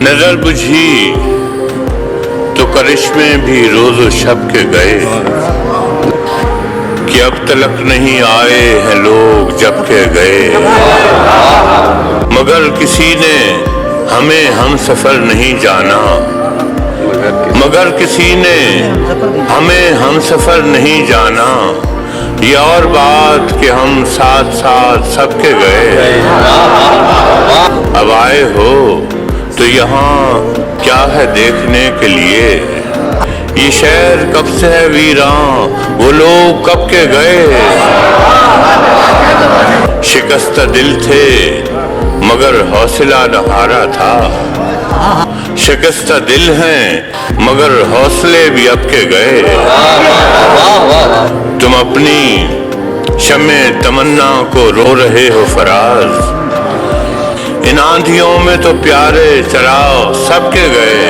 नजर बुझी तो करिश्मे भी रोज शब के गए कि अब तलक नहीं आए हैं लोग जब के गए, मगर किसी ने हमें हम सफर नहीं जाना, मगर किसी ने हमें हम सफर नहीं जाना। ये और बात कि हम साथ साथ सबके गए, अब आए हो तो यहाँ क्या है देखने के लिए, ये शहर कब से है वीरान, वो लोग कब के गए। शिकस्ता दिल थे मगर हौसला न हारा था, शिकस्ता दिल हैं मगर हौसले भी अब के गए। तुम अपनी शम्मे तमन्ना को रो रहे हो फराज, इन आंधियों में तो प्यारे चराग सबके गए।